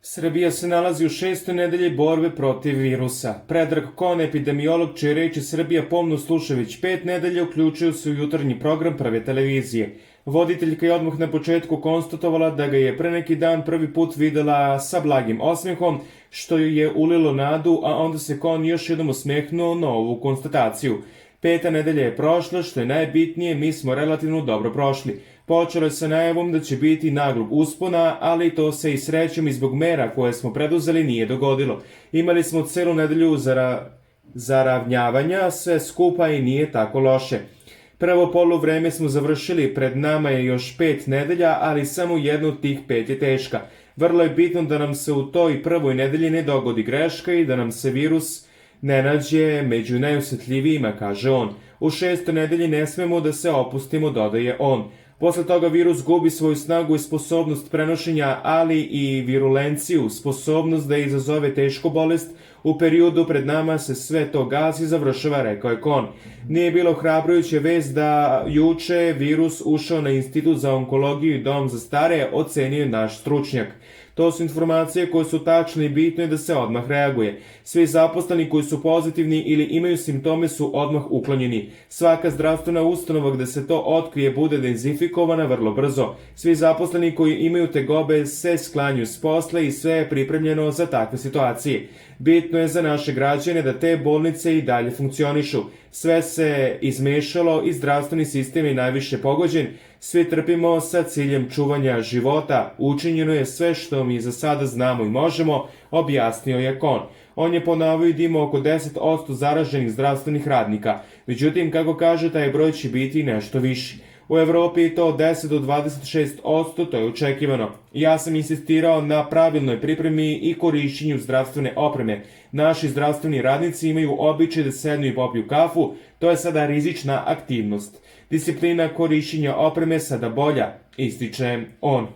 Srbija se nalazi u 6. nedelji borbe protiv virusa. Predrag Kon, epidemiolog, čije reči Srbija pomno sluša već 5 nedelja, uključio se u jutarnji program Prve televizije. Voditeljka je odmah na početku konstatovala da ga je pre neki dan prvi put videla sa blagim osmehom, što ju je ulilo nadu, a onda se Kon još jednom osmehnuo na ovu konstataciju. 5. nedelja je prošla, što je najbitnije, mi smo relativno dobro prošli. Počelo je sa najavom da će biti naglog uspona, ali to se i srećom i zbog mera koje smo preduzeli nije dogodilo. Imali smo celu nedelju zaravnjavanja, sve skupa i nije tako loše. Prvo poluvreme smo završili, pred nama je još 5 nedelja, ali samo jedna od tih 5 je teška. Vrlo je bitno da nam se u toj prvoj nedelji ne dogodi greška i da nam se virus ne nađe među najosetljivijima, kaže on. U 6. nedelji ne smemo da se opustimo, dodaje on. Posle toga virus gubi svoju snagu i sposobnost prenošenja, ali i virulenciju, sposobnost da izazove tešku bolest. U periodu pred nama se sve to gasi, završava, rekao je Kon. Nije bilo hrabrujuća vest da juče virus ušao na Institut za onkologiju i dom za stare, ocenio je naš stručnjak. To su informacije koje su tačne i bitno je da se odmah reaguje. Svi zaposleni koji su pozitivni ili imaju simptome su odmah uklonjeni. Svaka zdravstvena ustanova gde se to otkrije bude dezinfikovana vrlo brzo. Svi zaposleni koji imaju tegobe se sklanju s posla i sve je pripremljeno za takve situacije. Bitno je za naše građane da te bolnice i dalje funkcionišu. Sve se izmešalo i zdravstveni sistem je najviše pogođen. Svi trpimo sa ciljem čuvanja života. Učinjeno je sve što mi za sada znamo i možemo, objasnio je Kon. On je ponovio da ima oko 10% zaraženih zdravstvenih radnika. Međutim, kako kaže, taj broj će biti nešto viši. U Evropi je to 10 do 26%, to je očekivano. Ja sam insistirao na pravilnoj pripremi i korišćenju zdravstvene opreme. Naši zdravstveni radnici imaju običaj da sednu i popiju kafu, to je sada rizična aktivnost. Disciplina korišćenja opreme sada bolja, ističe on.